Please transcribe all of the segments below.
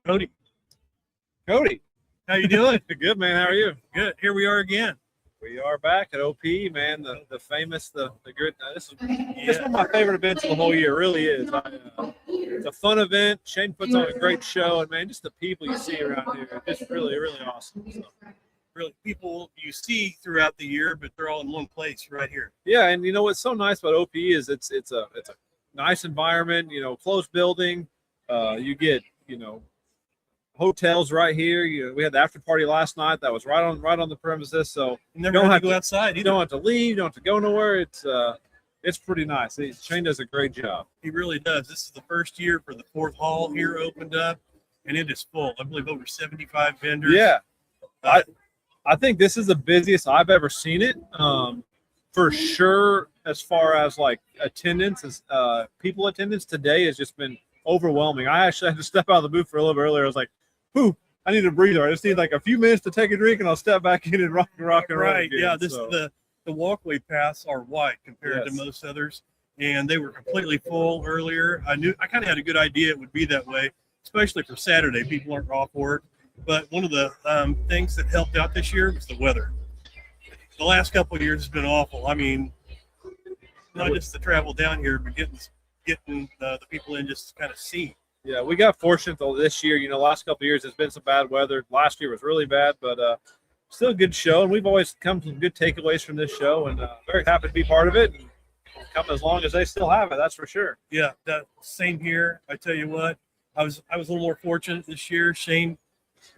Cody. Cody. How you doing? Good, man. How are you? Good. Here we are again. We are back at OPE, man. The famous, the good. This is one of my favorite events of the whole year. It really is. It's a fun event. Shane puts on a great show, and man, just the people you see around here, just really, really awesome. So. Really, people you see throughout the year, but they're all in one place right here. Yeah, and you know what's so nice about OPE is it's a nice environment. You know, closed building. You get hotels right here. We had the after party last night. That was right on the premises. So you don't have to go outside. You don't have to leave. You don't have to go nowhere. It's pretty nice. Shane does a great job. He really does. This is the first year for the fourth hall here opened up, and it is full. I believe over 75 vendors. Yeah, I think this is the busiest I've ever seen it. For sure, as far as like attendance, people attendance today has just been overwhelming. I actually had to step out of the booth for a little bit earlier. I was like, "Whew, I need a breather. I just need like a few minutes to take a drink, and I'll step back in and rock and roll." Right? Again. Yeah. The walkway paths are wide compared to most others, and they were completely full earlier. I kind of had a good idea it would be that way, especially for Saturday. People aren't off work. But one of the things that helped out this year was the weather. The last couple of years has been awful. I mean, not just the travel down here, but getting the people in just to kind of see. Yeah, we got fortunate though this year. Last couple of years there's been some bad weather. Last year was really bad, but still a good show. And we've always come to some good takeaways from this show, and very happy to be part of it. And come as long as they still have it, that's for sure. Yeah, that same here. I tell you what, I was a little more fortunate this year. Shane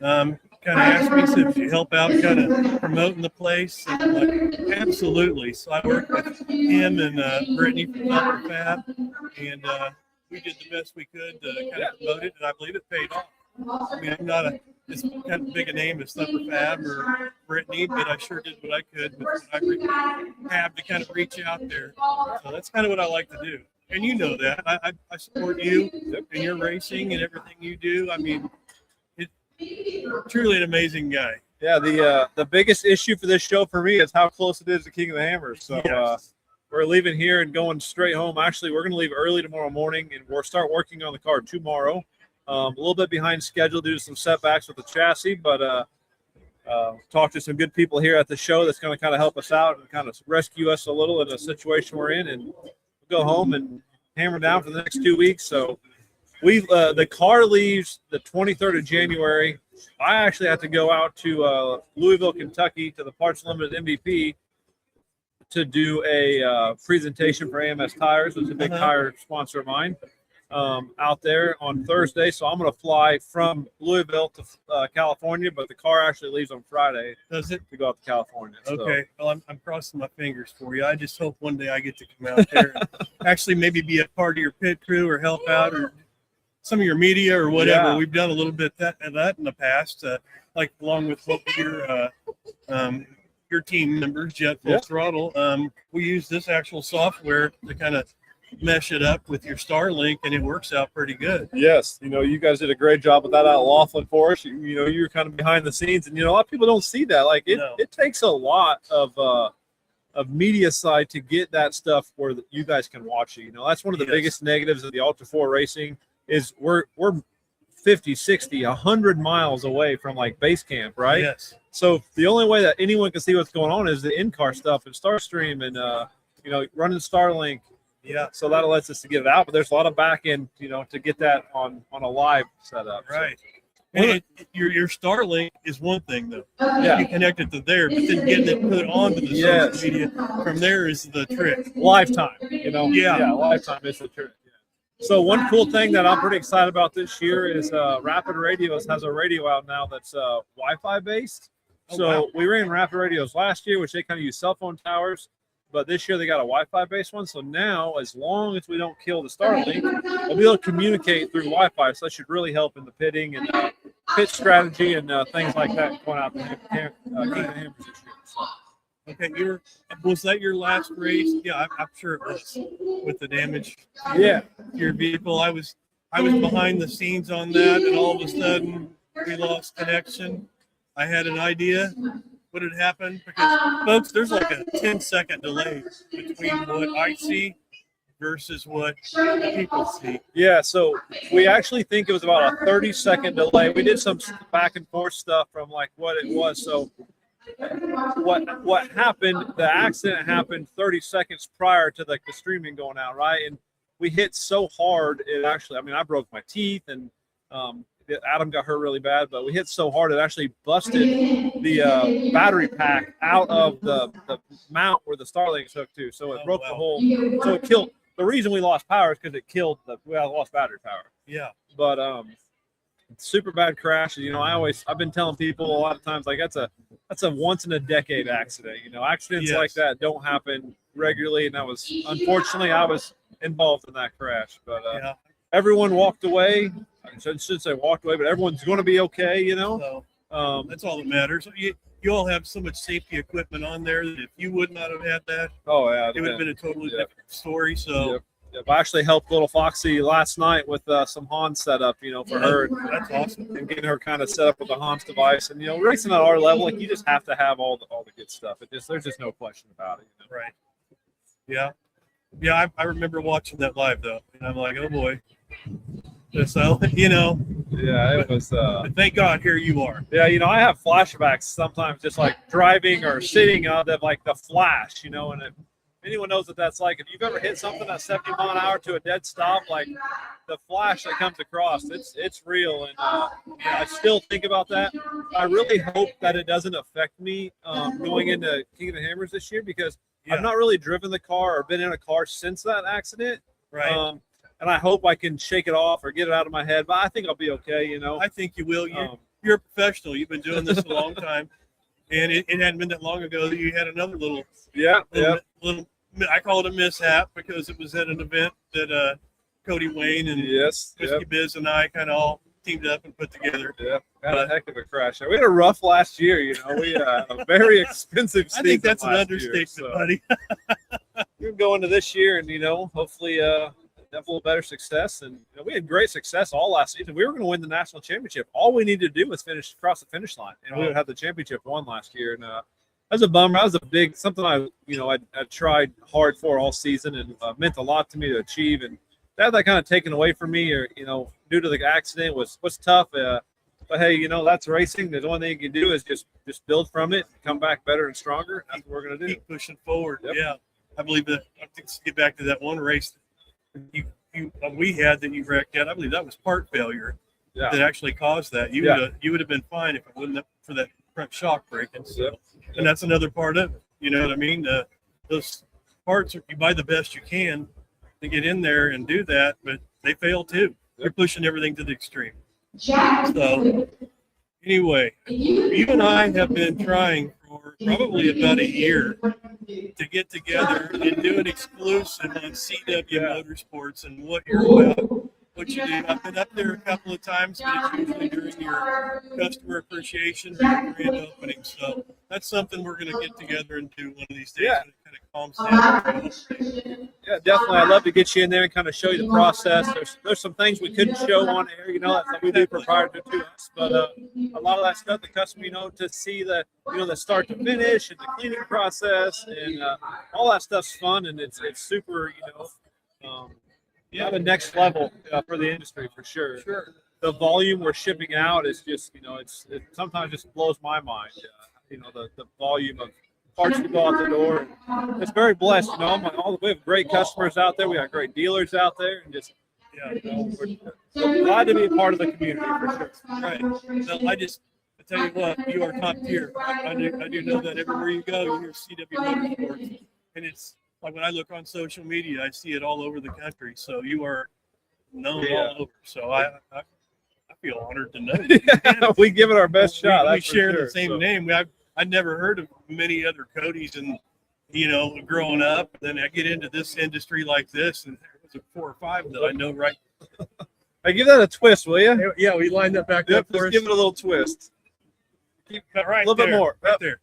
kind of asked me, said, "Would you help out kind of promoting the place?" And I'm like, absolutely. So I worked with him and Brittany from Upper Fab, and we did the best we could to kind of promote it, and I believe it paid off. I mean, I'm not as kind of big a name as Upper Fab or Brittany, but I sure did what I could with what I have to kind of reach out there. So that's kind of what I like to do. And you know that. I support you in your racing and everything you do. I mean, truly an amazing guy. Yeah, the biggest issue for this show for me is how close it is to King of the Hammers. So we're leaving here and going straight home. Actually, we're going to leave early tomorrow morning, and we'll start working on the car tomorrow. A little bit behind schedule due to some setbacks with the chassis, but talk to some good people here at the show that's going to kind of help us out and kind of rescue us a little in a situation we're in, and we'll go home and hammer down for the next 2 weeks. So the car leaves the 23rd of January. I actually have to go out to Louisville, Kentucky, to the Parts Limited MVP to do a presentation for AMS Tires, which is a big tire sponsor of mine, out there on Thursday. So I'm going to fly from Louisville to California, but the car actually leaves on Friday. Does it? To go out to California. Okay. So. Well, I'm crossing my fingers for you. I just hope one day I get to come out there and actually maybe be a part of your pit crew or help out or some of your media or whatever. We've done a little bit of that in the past, like along with what your team members, Jet Full Throttle. We use this actual software to kind of mesh it up with your Starlink, and it works out pretty good. Yes, you guys did a great job with that out at Laughlin for us. You're kind of behind the scenes, and a lot of people don't see that. Like it takes a lot of media side to get that stuff where you guys can watch it. That's one of the biggest negatives of the Ultra 4 racing. Is we're 50, 60, 100 miles away from like base camp, right? Yes. So the only way that anyone can see what's going on is the in-car stuff and Starstream and running Starlink. Yeah. So that lets us to get it out, but there's a lot of back end, to get that on a live setup. Right. So. And your Starlink is one thing though. Yeah. You connect it to there, but then getting it put onto the social media from there is the trick. Lifetime, lifetime is the trick. So one cool thing that I'm pretty excited about this year is Rapid Radios has a radio out now that's Wi-Fi based. We ran Rapid Radios last year, which they kind of use cell phone towers, but this year they got a Wi-Fi based one. So now, as long as we don't kill the Starlink, we'll be able to communicate through Wi-Fi. So that should really help in the pitting and pit strategy and things like that going out to King of the Hammers this year. So. Okay, was that your last race? Yeah, I'm sure it was with the damage. Your vehicle. I was behind the scenes on that, and all of a sudden we lost connection. I had an idea what had happened because, folks, there's like a 10-second delay between what I see versus what people see? Yeah, so we actually think it was about a 30-second delay. We did some back and forth stuff from like what it was. So what happened, the accident happened 30 seconds prior to like the streaming going out, right? And we hit so hard, it actually, I mean, I broke my teeth and Adam got hurt really bad, but we hit so hard it actually busted the battery pack out of the mount where the Starlink's hooked to. So it broke the whole, so it killed. The reason we lost power is because it killed we lost battery power. Yeah. But super bad crash. You know, I've been telling people a lot of times, like that's a once in a decade accident. You know, accidents like that don't happen regularly, and that was, unfortunately, I was involved in that crash. But everyone walked away. I shouldn't say walked away, but everyone's going to be okay. You know, so, that's all that matters. You all have so much safety equipment on there that if you would not have had that, it would have been a totally different story. So. Yep. I actually helped little Foxy last night with some Hans setup, you know, for her. That's awesome. And getting her kind of set up with the Hans device. And, you know, racing at our level, like, you just have to have all the good stuff. There's just no question about it. You know? Right. Yeah. Yeah, I remember watching that live, though. And I'm like, oh, boy. So, you know. Yeah, it was. But thank God, here you are. Yeah, you know, I have flashbacks sometimes just like driving or sitting out of like the flash, you know, and anyone knows what that's like. If you've ever hit something at 70 mile an hour to a dead stop, like the flash that comes across, it's real. And I still think about that. I really hope that it doesn't affect me going into King of the Hammers this year, because I've not really driven the car or been in a car since that accident. Right. And I hope I can shake it off or get it out of my head. But I think I'll be okay, you know. I think you will. You're a professional. You've been doing this a long time. And it hadn't been that long ago that you had another little I call it a mishap, because it was at an event that Cody Wayne and Whiskey Biz and I kind of all teamed up and put together. Yeah, had a heck of a crash. We had a rough last year, you know. We had a very expensive season. I think that's an understatement, year, buddy. We're going to this year, and, you know, hopefully have a little better success. And, you know, we had great success all last season. We were going to win the national championship. All we needed to do was cross the finish line, and we would have the championship won last year. And that was a bummer. That was a big something I tried hard for all season, and meant a lot to me to achieve. And to have that kind of taken away from me, or, you know, due to the accident was tough. But hey, you know, that's racing. The only thing you can do is just build from it, come back better and stronger. That's what we're going to do. Keep pushing forward. Yep. Yeah, I believe that. I think to get back to that one race we had that you wrecked at, I believe that was part failure that actually caused that. You would have been fine if it wasn't for that front shock breaking. So, and that's another part of it. You know what I mean? Those parts, you buy the best you can to get in there and do that, but they fail too. You're pushing everything to the extreme. So anyway, you and I have been trying for probably about a year to get together and do an exclusive on CW Motorsports and what you're about, what you do. I've been up there a couple of times, but it's usually during your customer appreciation or your grand opening. So that's something we're going to get together and do one of these days. Yeah. It kind of calms down. Yeah, definitely. I'd love to get you in there and kind of show you the process. There's some things we couldn't show on air, you know, that's what we do proprietary to us. But a lot of that stuff, the customer, you know, to see the start to finish and the cleaning process and all that stuff's fun, and it's super, you know, the next level for the industry for sure. Sure. The volume we're shipping out is just, you know, it sometimes just blows my mind. You know, the volume of parts that go out the door. It's very blessed, you know. We have great customers out there. We got great dealers out there, and just, you know, we're glad to be a part of the community for sure. Right. So I tell you what, you are top tier. I do know that everywhere you go, you hear CW Motorsports, and it's like when I look on social media, I see it all over the country. So you are known all over. So I feel honored to know you. We give it our best shot. We share the same name. I'd never heard of many other Codys, and, you know, growing up. Then I get into this industry like this, and there's 4 or 5 that I know. Right. Hey, give that a twist, will you? Yeah, we lined that back up. Just give it a little twist. Keep that right. A little bit more. Right there.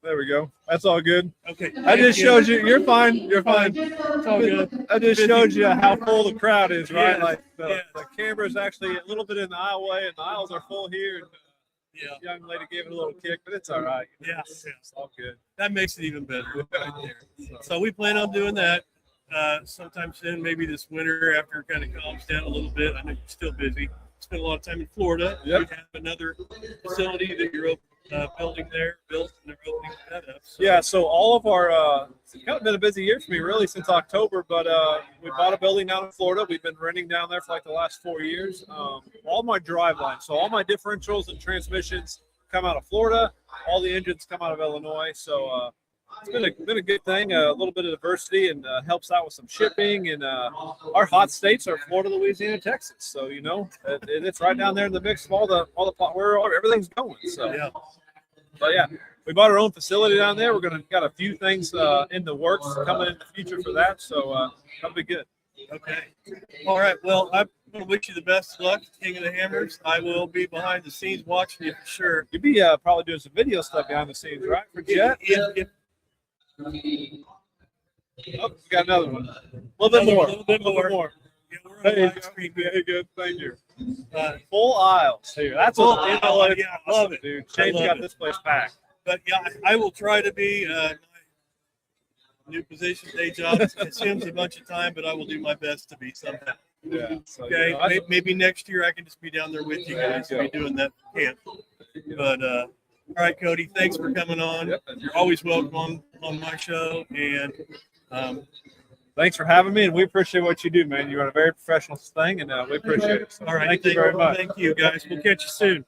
There we go. That's all good. Okay. I just showed you. You're fine. You're fine. It's all good. I just showed you how full the crowd is, right? Yes, Like the camera's actually a little bit in the aisleway, and the aisles are full here. And the young lady gave it a little kick, but it's all right. Yeah. It's all good. That makes it even better right there. So we plan on doing that. sometime soon, maybe this winter after it kind of calms down a little bit. I know you're still busy. Spent a lot of time in Florida. Yep. You have another facility that you're building there, built, and they're opening that up. So. Yeah, so all of our it's kind of been a busy year for me really since October, but we bought a building down in Florida. We've been renting down there for like the last 4 years. All my drive lines, so all my differentials and transmissions come out of Florida. All the engines come out of Illinois. So it's been a good thing, a little bit of diversity, and helps out with some shipping. And our hot states are Florida, Louisiana, Texas. So it's right down there in the mix of all the where everything's going. So Yeah. but yeah, we bought our own facility down there. We're got a few things in the works coming in the future for that. So that'll be good. Okay. All right. Well, I'm going to wish you the best of luck, King of the Hammers. I will be behind the scenes watching you for sure. You'll be probably doing some video stuff behind the scenes, right? For Jet? If Oh, we got another one. A little bit more. A little bit more. Yeah, we're on There you live go. stream Yeah, here. good. Thank you. Full Aisles here. That's Full what aisle. Yeah, I love it. dude. I Shane's love got it. this place packed. But yeah, I will try to be my new position, day job. It consumes a bunch of time, but I will do my best to be somehow. Yeah. So, Okay, maybe next year I can just be down there with you guys and be doing that camp. But all right, Cody, thanks for coming on. Yep. You're always welcome on my show, and Thanks for having me, and we appreciate what you do, man. You run a very professional thing, and we appreciate it. So all right, thank you very much. Thank you, guys. We'll catch you soon.